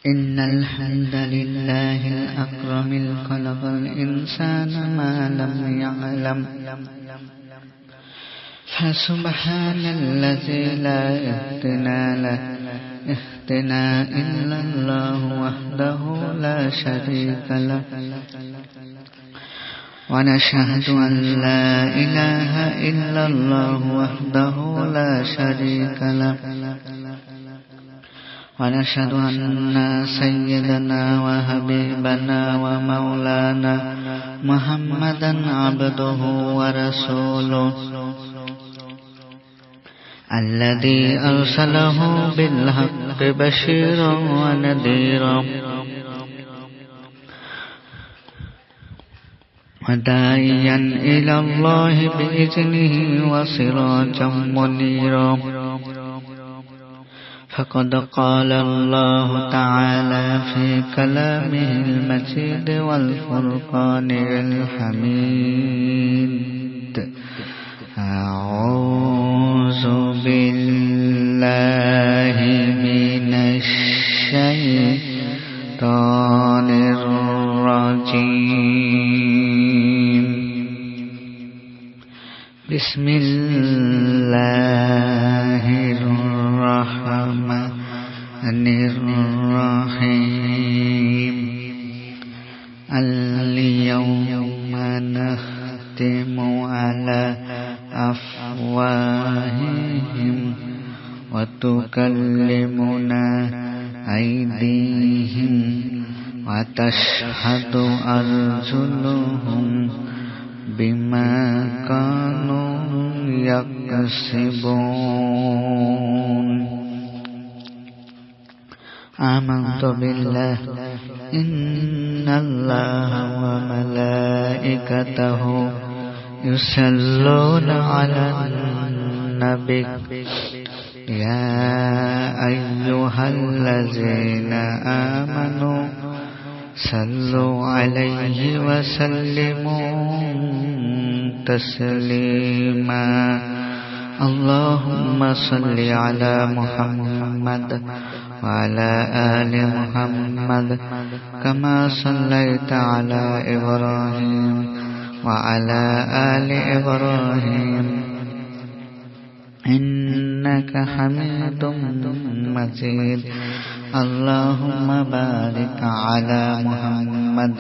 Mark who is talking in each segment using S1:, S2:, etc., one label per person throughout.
S1: إن الحمد لله الأكرم خلق الإنسان ما لم يعلم فسبحان الذي لا اهتنا إلا الله وحده لا شريك له ونشهد أن لا إله إلا الله وحده لا شريك له ونشهد أن سيدنا وحبيبنا ومولانا محمدا عبده ورسوله الذي أرسله بالحق بشيرا ونذيرا وداعيا إلى الله بإذنه وسراجا منيرا فقد قال الله تعالى في كلامه المجيد والفرقان الحميد أعوذ بالله من الشيطان الرجيم بسم الله الرحمن الرحيم اليوم نختم على أفواههم وتكلمنا أيديهم وتشهد أرجلهم بما كانوا يكسبون آمنت بالله إن الله وملائكته يصلون على النبي يا أيها الذين آمنوا صلوا عليه وسلموا تسليما اللهم صل على محمد وعلى آل محمد كما صليت على إبراهيم وعلى آل إبراهيم إنك حميد مجيد اللهم بارك على محمد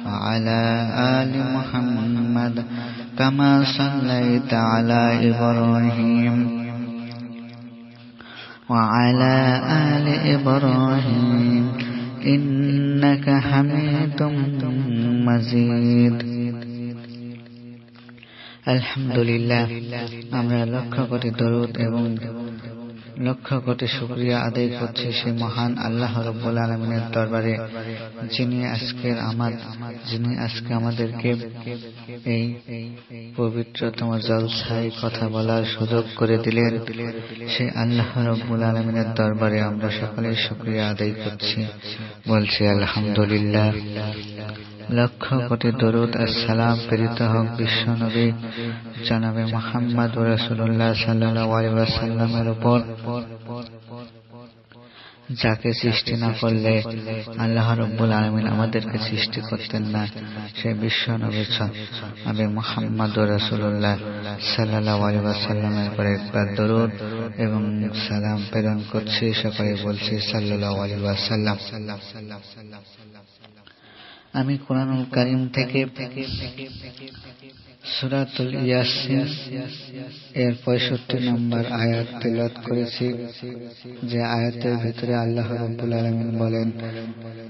S1: وعلى آل محمد كما صليت على إبراهيم وعلى آل إبراهيم إنك حميد مجيد আলহামদুলিল্লাহ আমরা লক্ষ কোটি দরুদ এবং লক্ষ কোটি শুকরিয়া আদায় করছি সেই মহান আল্লাহ রাব্বুল আলামিনের দরবারে যিনি আজকে আমাদেরকে এই পবিত্রতম জলসায় কথা বলার সুযোগ করে দিলেন। সেই আল্লাহ রাব্বুল আলামিনের দরবারে আমরা সকলেই শুকরিয়া আদায় করছি, বলছি আলহামদুলিল্লাহ। লক্ষ কোটি দরুদ আর সালাম প্রেরিত হোক বিশ্ব নবী জনাবে মুহাম্মদ রাসূলুল্লাহ সাল্লাল্লাহু আলাইহি ওয়াসাল্লামের উপর, যাকে সৃষ্টি না করলে আল্লাহ রাব্বুল আলামিন আমাদেরকে সৃষ্টি করতেন না। সেই বিশ্ব নবী জনাবে মুহাম্মদ রাসূলুল্লাহ সাল্লাল্লাহু আলাইহি ওয়াসাল্লামের উপর একবার দরুদ এবং সালাম প্রেরণ করছি, সকলে বলছি সাল্লাল্লাহু আলাইহি ওয়াসাল্লাম। আমি কোরআনুল কারীম থেকে সূরাতুল ইয়াসিন এর 65 নম্বর আয়াত তিলাওয়াত করেছি, যে আয়াতের ভিতরে আল্লাহ রাব্বুল আলামিন বলেন,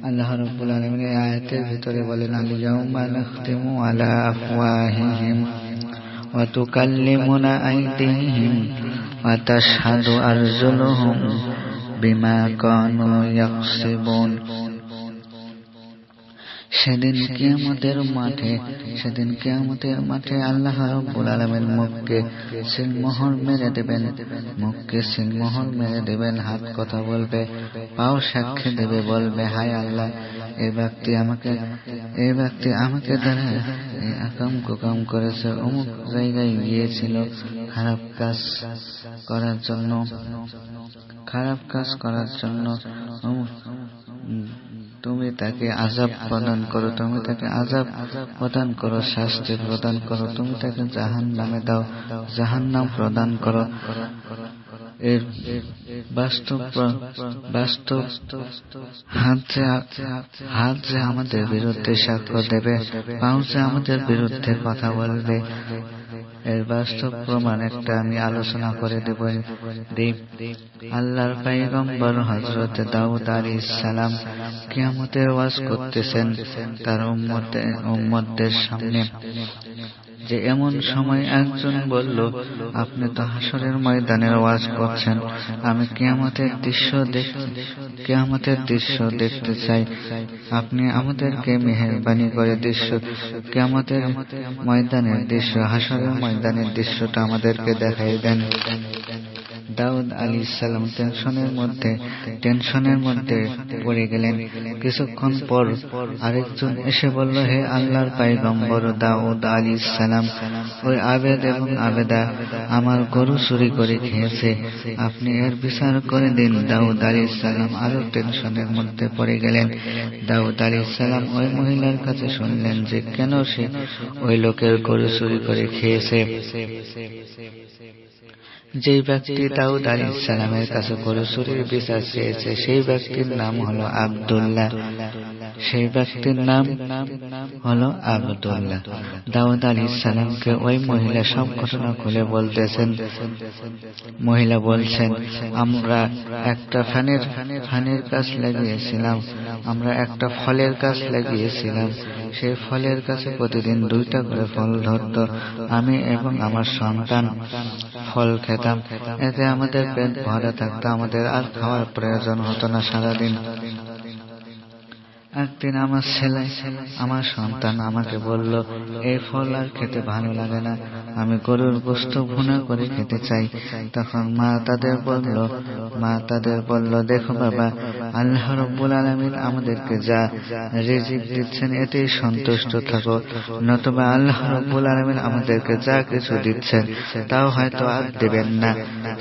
S1: আল্লাহ রাব্বুল আলামিন এই আয়াতের ভিতরে বলেন, আল-ইয়াউমা নাখতিমু আলা আফওয়াহিহিম ওয়া তুকাল্লিমুনা আইদিহিম ওয়া তাশহাদু আরজুলুহুম বিমা কানু ইয়াকসিবুন। সেদিন কিয়ামতের মাঠে আল্লাহ রাব্বুল আলামিন মুখকে সিলমোহর মেরে দেবেন, হাত কথা বলবে, পাও সাক্ষী দেবে, বলবে হায় আল্লাহ, এই ব্যক্তি আমাকে দ্বারা এই আকাম কুকাম করেছে, অমুক জায়গায় গিয়েছিল খারাপ কাজ করার জন্য তাকে আযাব প্রদান করো, তুমি তাকে আযাব প্রদান করো, শাস্তি প্রদান করো, তুমি তাকে জাহান্নামে দাও, জাহান্নাম প্রদান করো। এর বাস্তব হাত যে আমাদের বিরুদ্ধে সাক্ষ্য দেবে, পাও যে আমাদের বিরুদ্ধে কথা বলবে, এর বাস্তব প্রমাণ একটা আমি আলোচনা করে দেব। আল্লাহর পয়গম্বর হযরত দাউদ আলাইহিস সালাম কিয়ামতের ওয়াজ করতেছেন তার উম্মতদের সামনে, যে এমন সময় একজন বলল, আপনি তো হাসরের ময়দানের ওয়াজ করছেন, আমি কিয়ামতের দৃশ্য দেখতে চাই, আপনি আমাদেরকে মেহেরবানি করে কিয়ামতের ময়দানের দৃশ্য, হাসরের ময়দানের দৃশ্যটা আমাদেরকে দেখাই দেন। দাউদ আলাইহিস সালাম টেনশনের মধ্যে পড়ে গেলেন। কিছুক্ষণ পর আরেকজন এসে বলল, হে আল্লাহর পয়গম্বর দাউদ আলাইহিস সালাম, ওই আবেদ এবং আবেদা আমার গরু চুরি করে খেয়েছে, আপনি এর বিচার করে দিন। দাউদ আলাইহিস সালাম আরো টেনশনের মধ্যে পড়ে গেলেন। দাউদ আলাইহিস সালাম ওই মহিলার কাছে শুনলেন যে কেন সে ওই লোকের গরু চুরি করে খেয়েছে। যেই ব্যক্তি দাউদ আলাইহিস সালামের কাছে গরু চুরির বিচার চেয়েছে সেই ব্যক্তির নাম হলো আব্দুল্লাহ। দাউদ আলাইহিস সালামকে ওই মহিলা সব ঘটনা খুলে বলতেছেন। মহিলা বলছেন, আমরা একটা ফানের গাছ লাগিয়েছিলাম, আমরা একটা ফলের গাছ লাগিয়েছিলাম, সেই ফলের গাছে প্রতিদিন 2টা করে ফল ধরত, আমি এবং আমার সন্তান ফল খেতাম, এতে আমাদের পেট ভরা থাকতো, আমাদের আর খাওয়ার প্রয়োজন হতো না সারাদিন। একদিন আমার সন্তান আমাকে বলল, এই ফল আর খেতে ভালো লাগে না, আমি গরুর গোশত ভুনা করে খেতে চাই। তখন মা তাদের বলল, দেখো বাবা, আল্লাহ রাব্বুল আলামিন আমাদেরকে যা রিজিক দিচ্ছেন এতেই সন্তুষ্ট থাকো, নতুবা আল্লাহ রাব্বুল আলামিন আমাদেরকে যা কিছু দিচ্ছেন তাও হয়তো আর দেবেন না।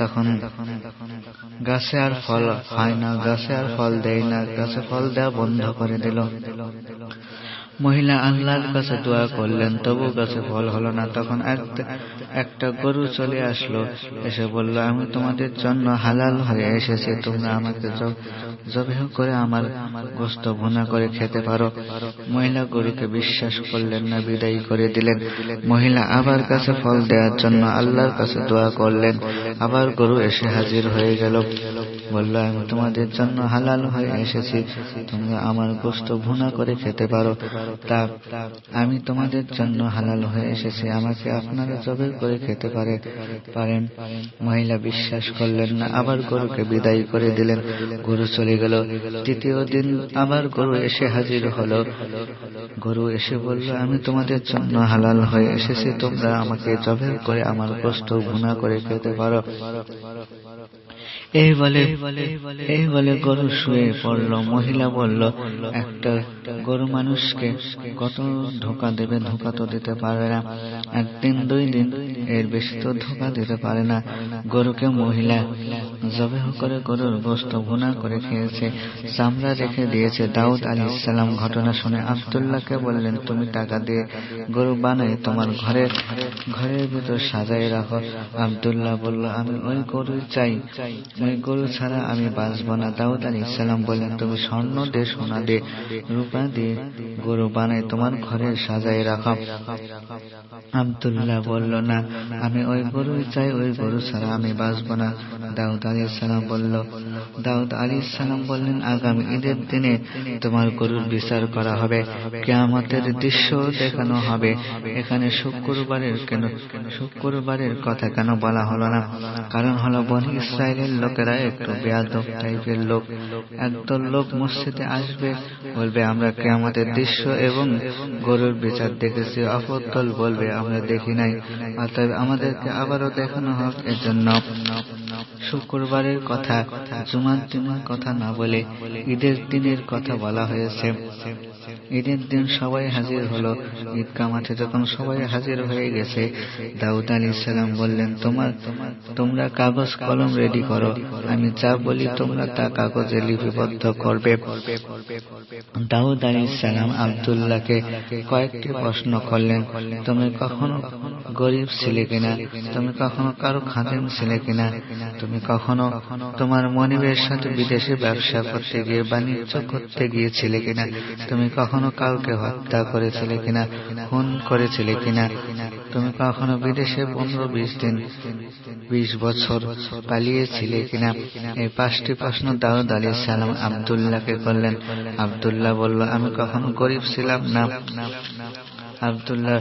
S1: তখন গাছে আর ফল হয় না, গাছে আর ফল দেয় না, গাছে ফল দেওয়া বন্ধ করে দিল। মহিলা আল্লাহর কাছে দোয়া করলেন, তবু গাছে ফল হলো না। তখন একটা গরু চলে আসলো, এসে বলল, আমি তোমাদের জন্য হালাল হয়ে এসেছি, তোমরা আমাকে জবাহ করে আমার গোশত ভুনা করে খেতে পারো। মহিলা গরুকে বিশ্বাস করলেন না, বিদায় করে দিলেন। মহিলা আবার গাছে ফল দেওয়ার জন্য আল্লাহর কাছে দোয়া করলেন। আবার গরু এসে হাজির হয়ে গেল, বলল, আমি তোমাদের জন্য হালাল হয়ে এসেছি, তোমরা আমার গোশত ভুনা করে খেতে পারো। আমি তোমাদের জন্য হালাল হয়ে এসেছি, আমাকে আপনারা জবাহ করে খেতে পারেন। মহিলা বিশ্বাস করলেন না, আবার গরুকে বিদায় করে দিলেন। গরু চলে গেল। তৃতীয় দিন আবার গরু এসে হাজির হলো। গরু এসে বলল, আমি তোমাদের জন্য হালাল হয়ে এসেছি, তোমরা আমাকে জবাহ করে আমার গোশত ভুনা করে খেতে পারো। এই বলে গরু শুয়ে পড়ল। মহিলা বলল, একটা গরু মানুষকে কত ধোঁকা দেবে, ধোঁকা তো দিতে পারে না, 1 দিন 2 দিন এর বেশি তো ধোঁকা দিতে পারে না। গরুকে মহিলা জবাহ করে গরুর গোশত ভুনা করে খেয়েছে, চামড়া রেখে দিয়েছে। দাউদ আলাইহিস সালাম ঘটনা শুনে আব্দুল্লাহকে বললেন, তুমি টাকা দিয়ে গরু বানাই তোমার ঘরের ভিতর সাজাই রাখো। আব্দুল্লাহ বলল, আমি ওই গরু চাই, ওই গরু ছাড়া আমি বাঁচব না। দাউদ আলাইহিস সালাম বললেন, তুমি স্বর্ণ দিয়ে, সোনা দিয়ে, রূপা দিয়ে গরু বানাই তোমার ঘরে সাজাই রাখো। আব্দুল্লাহ বলল, না, আমি ওই গরু চাই, ওই গরু ছাড়া আমি বাঁচব না। দাউদ আলাইহিস সালাম বললেন, আগামী ঈদের দিনে তোমার গরুর বিচার করা হবে, কিয়ামতের দৃশ্য দেখানো হবে। এখানে শুক্রবারের কথা কেন বলা হলো না? কারণ হলো, বনী ইসরায়েলের লোকেরা একটু বেয়াদব টাইপের লোক। একদল লোক মসজিদে আসবে, বলবে আমরা কিয়ামতের দৃশ্য এবং গরুর বিচার দেখেছি, অপর দল বলবে আমরা দেখি নাই, অতএব আমাদেরকে আবারও দেখানো হোক। এজন্য শুক্রবারের কথা, জুমার দিনের কথা না বলে ঈদের দিনের কথা বলা হয়েছে। ঈদের দিন সবাই হাজির হলো। ঈদগাহ মাঠে যখন সবাই হাজির হয়ে গেছে, দাউদ আলাইহিস সালাম বললেন, তোমরা কাগজ কলম রেডি করো, আমি যা বলি তোমরা তা কাগজে লিপিবদ্ধ করবে। দাউদ আলাইহিস সালাম আব্দুল্লাহকে কয়েকটি প্রশ্ন করলেন। তুমি কখনো গরিব ছিলে কিনা? তুমি কখনো কারো খাদেম ছিলে কিনা? তুমি কখনো তোমার মনিবের সাথে বিদেশে ব্যবসা করতে গিয়ে বাণিজ্য করতে গিয়েছিলে কিনা? তুমি কখনো কাউকে হত্যা করেছিলে কিনা, খুন করেছিলে কিনা? তুমি কখনো বিদেশে 15-20 দিন 20 বছর পালিয়েছিলে কিনা? এই 5টি প্রশ্ন দাউদ আলাইহিস সালাম আব্দুল্লাহকে করলেন। আব্দুল্লাহ বলল, আমি কখনো গরিব ছিলাম না। আব্দুল্লাহ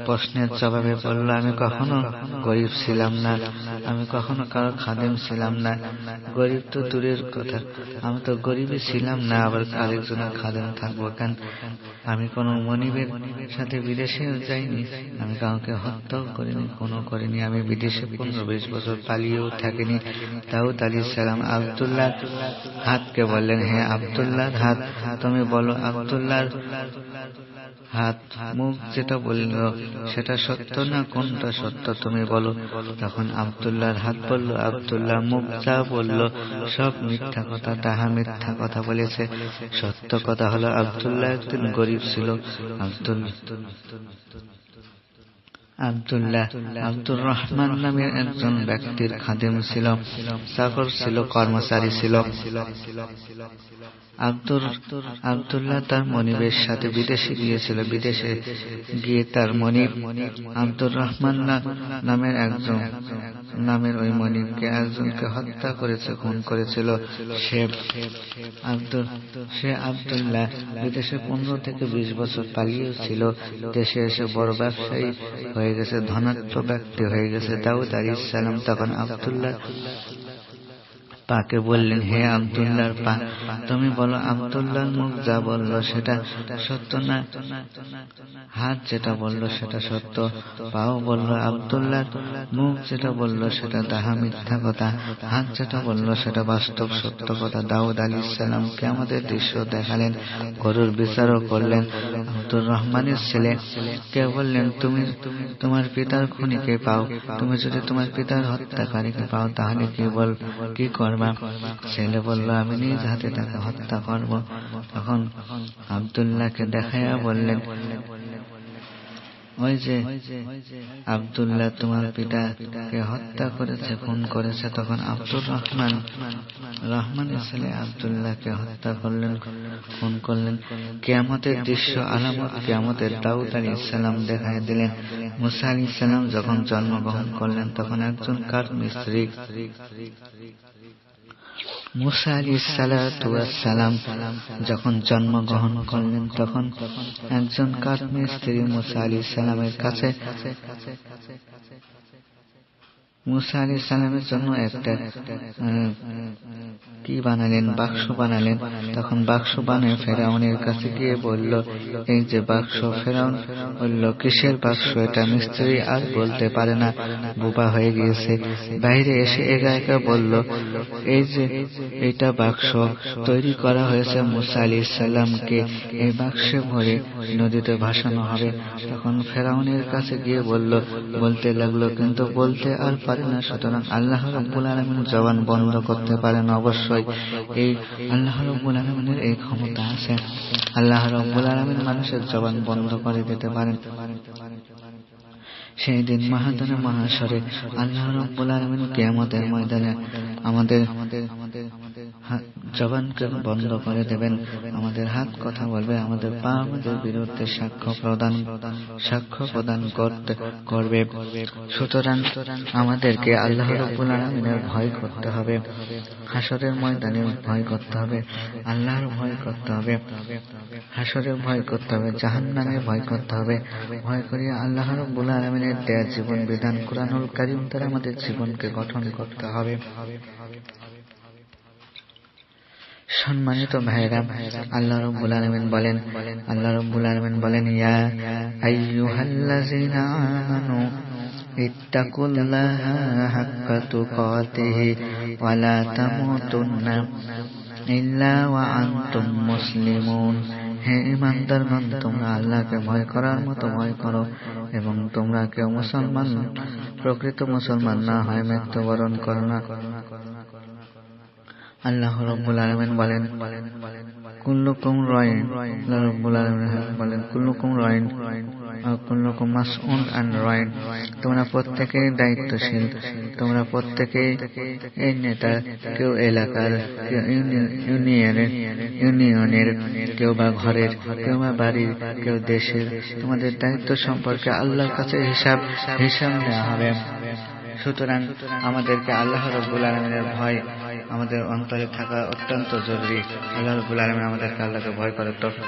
S1: প্রশ্নের জবাবে বলল, আমি কখনো গরিব ছিলাম না, আমি কখনো কারো খাদেম ছিলাম না। গরিব তো দূরের কথা, আমি তো গরিবই ছিলাম না, আবার আরেকজনের খাদেম থাকবো কেন? আমি কোনো মনিবের সাথে বিদেশেও যাইনি, আমি কাউকে হত্যাও করিনি, খুনও করিনি, আমি বিদেশে 15-20 বছর পালিয়েও থাকিনি। দাউদ আলাইহিস সালাম আব্দুল্লাহর হাতকে বললেন, হে আব্দুল্লাহর হাত, তুমি বলো আব্দুল্লাহর হাত, মুখ যেটা বলল সেটা সত্য না কোনটা সত্য তুমি বলো। তখন আব্দুল্লাহর হাত বলল, আব্দুল্লাহ মুখ যা বলল সব মিথ্যা কথা, তাহা মিথ্যা কথা বলেছে। সত্য কথা হলো আব্দুল্লাহ একদিন গরিব ছিল। আব্দুল্লাহ আব্দুর রহমান নামের একজন ব্যক্তির খাদেম ছিল, চাকর ছিল, কর্মচারী ছিল। আব্দুল্লাহ তার মনিবের সাথে বিদেশে গিয়েছিল। বিদেশে গিয়ে তার মনিব আব্দুর রহমান নামের ওই মনিবকে একজনকে হত্যা করেছে, খুন করেছিল। সে আব্দুল্লাহ বিদেশে 15-20 বছর পালিয়েছিল। দেশে এসে বড় ব্যবসায়ী হয়ে গেছে, ধনাঢ্য ব্যক্তি হয়ে গেছে। দাউদ আলাইহিস সালাম তখন আব্দুল্লাহ পাকে বললেন, হে আব্দুল্লাহর পা, তুমি বলো আব্দুল্লাহর মুখ যা বলল সেটা সত্য না হাত যেটা বলল সেটা সত্য? পাও বলল আব্দুল্লাহর মুখ যেটা বলল সেটা তাহা মিথ্যা কথা, হাত যেটা বলল সেটা বাস্তব সত্য কথা। দাউদ আলাইহিস সালাম কিয়ামতের দৃশ্য দেখালেন, গরুর বিচারও করলেন। আব্দুর রহমানের ছেলে কে বললেন, তুমি তোমার পিতার খুনিকে পাও, তুমি যদি তোমার পিতার হত্যাকারীকে পাও তাহলে কি করবে? ছেলে বলল, আমি নিজ হাতে তাকে হত্যা করব। তখন আব্দুল্লাহকে দেখাইয়া বললেন, ওই যে আব্দুল্লাহ তোমার পিতাকে হত্যা করেছে, খুন করেছে। তখন আব্দুর রহমানের ছেলে আব্দুল্লাহকে হত্যা করলেন, খুন করলেন। কিয়ামতের দৃশ্য আলামত কিয়ামতের দাউদ আলাইহিস সালাম দেখায় দিলেন। মুসা আলাইহিস সালাম যখন জন্মগ্রহণ করলেন তখন একজন কাঠ মিস্ত্রি মুসা আলাইহিস সালাম যখন জন্মগ্রহণ করলেন তখন একজন কাঠ মিস্ত্রি মুসা আলাইহিস সালামের কাছে মুসা আলাইহিস সালামের জন্য একটা বাক্স বানালেন। তখন বাক্স বানিয়ে ফেরাউনের কাছে গিয়ে বলল, এই যে বাক্স। ফেরাউন বলল, কিসের বাক্স এটা? মিস্ত্রি আর বলতে পারে না, বোবা হয়ে গিয়েছে। বাইরে এসে একা একা বলল, এই যে এটা বাক্স তৈরি করা হয়েছে মুসা আলাইহিস সালামকে, এই বাক্সে ভরে নদীতে ভাসানো হবে। তখন ফেরাউনের কাছে গিয়ে বলতে লাগলো, কিন্তু বলতে আর পারে না। সুতরাং আল্লাহ রাব্বুল আলামিন জবান বন্ধ করতে পারেন। অবশ্যই এই আল্লাহ রাব্বুল আলামিনের এই ক্ষমতা আছে। আল্লাহ রাব্বুল আলামিন মানুষের জবান বন্ধ করে দিতে পারেন। সেই দিন মাহাদানে মহাশরে আল্লাহ রাব্বুল আলামিন কিয়ামতের ময়দানে আমাদের জবানকে বন্ধ করে দেবেন। আমাদের হাত কথা বলবে, আমাদের পা আমাদের বিরুদ্ধে সাক্ষ্য প্রদান করবে। সুতরাং আমাদেরকে আল্লাহ রাব্বুল আলামিনের ভয় করতে হবে, হাসরের ময়দানে ভয় করতে হবে, আল্লাহর ভয় করতে হবে, হাসরের ভয় করতে হবে, জাহান্নামের ভয় করতে হবে। ভয় করিয়া আল্লাহ রাব্বুল আলামিনের দেয়া জীবন বিধান কুরআনুল কারীম দ্বারা আমাদের জীবনকে গঠন করতে হবে। সম্মানিত ভাইরা, আল্লাহ রাব্বুল আলামিন বলেন ইয়া আইয়ুহাল্লাযীনা আমানু ইত্তাকুল্লাহা হাক্কা তুকাতিহি ওয়া লা তামুতুন্না ইল্লা ওয়া আনতুম মুসলিমুন। হে ঈমানদারগণ, তোমরা আল্লাহকে ভয় করার মতো ভয় করো এবং তোমরা কেউ প্রকৃত মুসলমান না হয় মৃত্যুবরণ করো না। আল্লাহ রাব্বুল আলামিন বলেন কুল্লুকুম রাইন, আল্লাহ রাব্বুল আলামিন বলেন কুল্লুকুম রাইন কুল্লুকুম মাসউল আন রাইন। তোমরা প্রত্যেকেই দায়িত্বশীল, তোমরা প্রত্যেকেই এই নেতা, কেউ এলাকার, কেউ ইউনিয়নের, কেউ বা ঘরের, কেউ বা বাড়ির, কেউ দেশের। তোমাদের দায়িত্ব সম্পর্কে আল্লাহর কাছে হিসাব নেওয়া হবে। সুতরাং আমাদেরকে আল্লাহ রাব্বুল আলামিনের ভয় আমাদের অন্তরে থাকা অত্যন্ত জরুরি। আল্লাহ রাব্বুল আলামিন আমাদেরকে আল্লাহকে ভয় করার তৌফিক